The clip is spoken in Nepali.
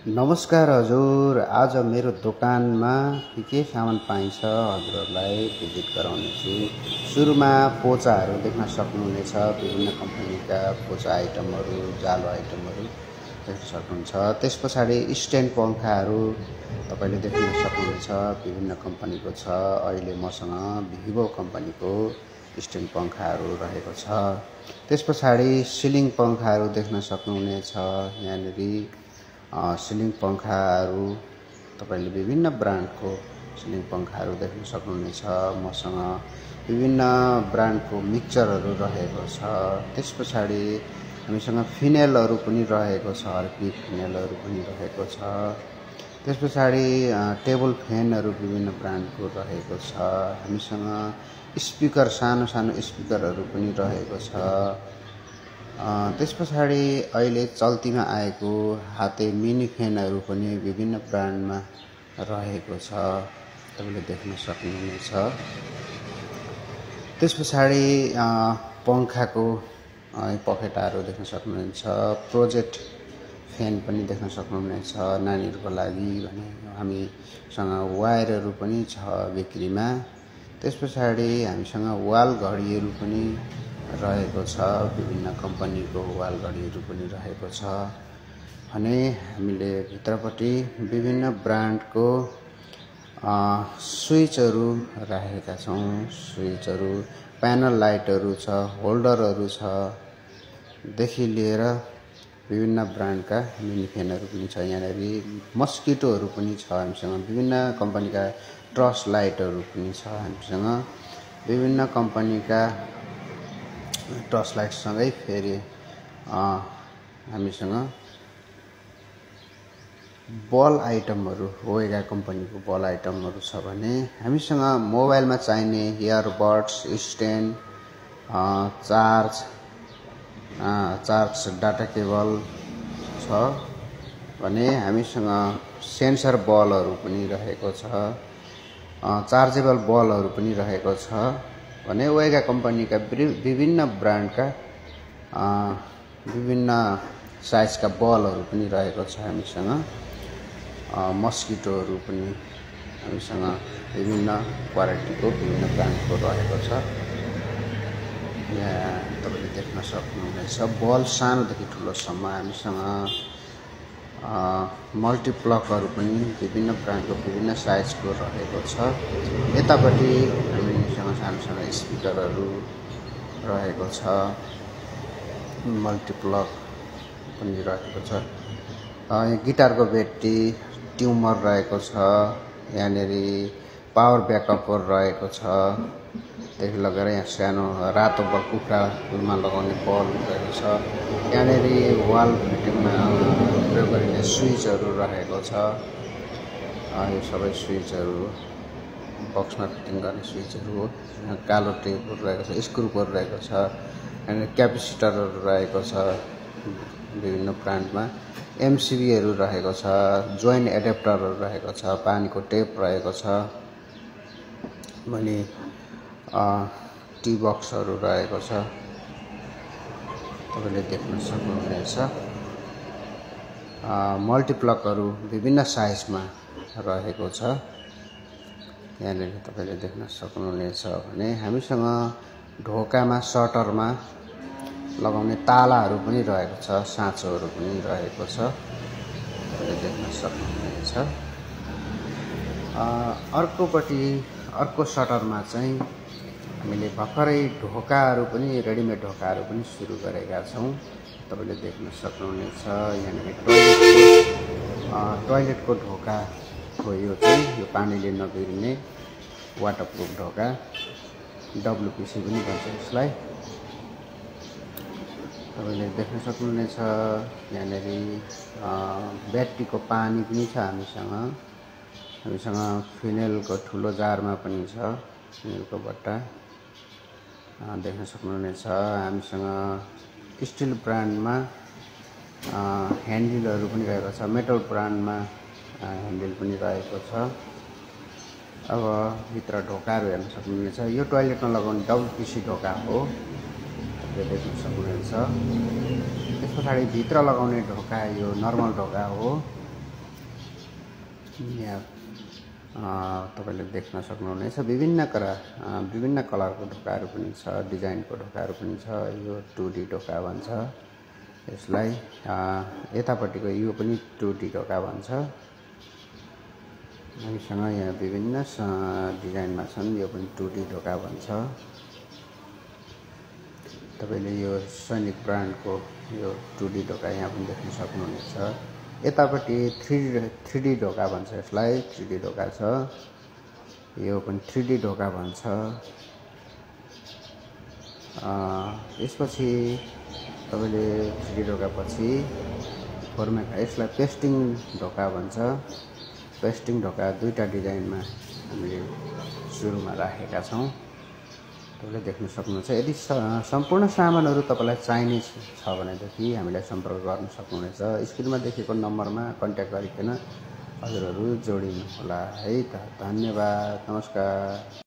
नमस्कार हजुर। आज मेरो दोकानमा के सामान पाइन्छ हजुरहरूलाई भिजिट गराउनेछु। सुरुमा पोचाहरू देख्न सक्नुहुनेछ। विभिन्न कम्पनीका पोचा आइटमहरू, जालो आइटमहरू देख्न सक्नुहुन्छ। त्यस पछाडि स्ट्यान्ड पङ्खाहरू तपाईले देख्न सक्नुहुनेछ। विभिन्न कम्पनीको छ। अहिले मसँग भिभो कम्पनीको स्ट्यान्ड पङ्खाहरू रहेको छ। त्यस पछाडि सिलिङ पङ्खाहरू देख्न सक्नुहुनेछ। यहाँनेरि सिलिङ पङ्खाहरू तपाईले विभिन्न ब्रान्डको सिलिङ पङ्खाहरू देख्न सक्नुहुनेछ। मसँग विभिन्न ब्रान्डको मिक्सरहरू रहेको छ। त्यस पछाडि हामीसँग फिनेलहरू पनि रहेको छ। हर्पिक फिनेलहरू पनि रहेको छ। त्यस पछाडि टेबल फ्यानहरू विभिन्न ब्रान्डको रहेको छ। हामीसँग स्पिकर, सानो सानो स्पिकरहरू पनि रहेको छ। त्यस पछाडि अहिले चल्तीमा आएको हाते मिनी फ्यानहरू पनि विभिन्न ब्रान्डमा रहेको छ। तपाईले देख्न सक्नुहुनेछ। त्यस पछाडि पङ्खाको पखेटाहरू देख्न सक्नुहुनेछ। प्रोजेक्ट फ्यान पनि देख्न सक्नुहुनेछ। नानीहरूको लागि भने हामीसँग वायरहरू पनि छ बिक्रीमा। त्यस पछाडि हामीसँग वाल घडीहरू पनि रहेको छ। विभिन्न कम्पनीको वाल घडीहरू पनि रहेको छ। भने हामीले भित्रपट्टि विभिन्न ब्रान्डको स्विचहरू राखेका छौँ। स्विचहरू, प्यानल लाइटहरू छ, होल्डरहरू छ देखि लिएर विभिन्न ब्रान्डका मिनी फ्यानहरू पनि छ। यहाँनेरि मस्किटोहरू पनि छ हामीसँग। विभिन्न कम्पनीका ट्रस लाइटहरू पनि छ हामीसँग। विभिन्न कम्पनीका टर्च लाइटसँगै फेरि हामीसँग बल आइटमहरू, ओएगा कम्पनीको बल आइटमहरू छ। भने हामीसँग मोबाइलमा चाहिने earbuds, stand, charge data cable छ। भने हामीसँग सेन्सर बलहरू पनि रहेको छ। चार्जेबल बलहरू पनि रहेको छ। भने ओएगा कम्पनीका विभिन्न ब्रान्डका विभिन्न साइजका बलहरू पनि रहेको छ हामीसँग। मस्किटोहरू पनि हामीसँग विभिन्न क्वालिटीको, विभिन्न ब्रान्डको रहेको छ। यहाँ तपाईले देख्न सक्नुहुनेछ। बल सानोदेखि ठुलोसम्म हामीसँग मल्टिप्लकहरू पनि विभिन्न ब्रान्डको, विभिन्न साइजको रहेको छ। यतापट्टि हामीसँग सानो सानो स्पिकरहरू रहेको छ। मल्टिप्लक पनि रहेको छ। गिटारको ब्याट्री, ट्युमर रहेको छ। यहाँनेरि पावर ब्याकअपहरू रहेको छ। देखि लगेर यहाँ सानो रातो बल, कुखुरामा लगाउने बल रहेको छ। यहाँनेरि वाल फिटिङमा प्रयोग गरिने स्विचहरू रहेको छ। यो सबै स्विचहरू बक्समा फिटिङ गर्ने स्विचहरू हो। यहाँ कालो टेपहरू रहेको छ, स्क्रुहरू रहेको छ। यहाँनिर क्यापेसिटरहरू रहेको छ विभिन्न ब्रान्डमा। एमसिबीहरू रहेको छ। जोइन्ट एडेप्टरहरू रहेको छ। पानीको टेप रहेको छ। भने टी बक्सहरू रहेको छ। तपाईले देख्न सक्नुहुनेछ। मल्टिप्लकहरू विभिन्न साइजमा रहेको छ। यहाँनिर तपाईले देख्न सक्नुहुनेछ। भने हामीसँग ढोकामा, सटरमा लगाउने तालाहरू पनि रहेको छ। साँचोहरू पनि रहेको छ। तपाईले देख्न सक्नुहुनेछ। अर्को सटरमा चाहिँ हामीले भर्खरै ढोकाहरू पनि, रेडिमेड ढोकाहरू पनि सुरु गरेका छौँ। तपाईले देख्न सक्नुहुनेछ। यहाँनिर टोयलेटको ढोका हो। यो चाहिँ यो पानीले नबिग्रिने वाटरप्रुफ ढोका, डब्लुपिसी पनि भन्छ यसलाई। तपाईले देख्न सक्नुहुनेछ। यहाँनेरि ब्याट्रीको पानी पनि छ हामीसँग। फिनेलको ठुलो जारमा पनि छ, फिनेलको बट्टा देख्न सक्नुहुनेछ। हामीसँग स्टिल ब्रान्डमा ह्यान्डलहरू पनि रहेको छ। मेटल ब्रान्डमा ह्यान्डल पनि रहेको छ। अब भित्र ढोकाहरू हेर्न सक्नुहुनेछ। यो टोयलेटमा लगाउने डब्लुपिसी ढोका हो। तपाईँले देख्न सक्नुहुनेछ। त्यस पछाडि भित्र लगाउने ढोका यो नर्मल ढोका हो। यहाँ तपाईँले देख्न सक्नुहुनेछ विभिन्न कलरको ढोकाहरू पनि छ, डिजाइनको ढोकाहरू पनि छ। यो 2D ढोका भन्छ यसलाई। यतापट्टिको यो पनि 2D ढोका भन्छ। हामीसँग यहाँ विभिन्न डिजाइनमा छन्, यो पनि 2D ढोका भन्छ। तपाईँले यो सैनिक ब्रान्डको यो 2D ढोका यहाँ पनि देख्न सक्नुहुनेछ। यतापट्टि 3D ढोका भन्छ यसलाई, 3D ढोका छ। यो पनि 3D ढोका भन्छ। यसपछि तपाईँले 3D ढोका पछि यसलाई पेस्टिङ ढोका भन्छ। पेस्टिङ ढोका दुईटा डिजाइनमा हामीले सुरुमा राखेका छौँ, तपाईँले देख्न सक्नुहुन्छ। यदि सम्पूर्ण सामानहरू तपाईँलाई चाहिने छ भनेदेखि हामीलाई सम्पर्क गर्न सक्नुहुनेछ। स्क्रिनमा देखेको नम्बरमा कन्ट्याक्ट गरिकन हजुरहरू जोडिनुहोला है त। धन्यवाद, नमस्कार।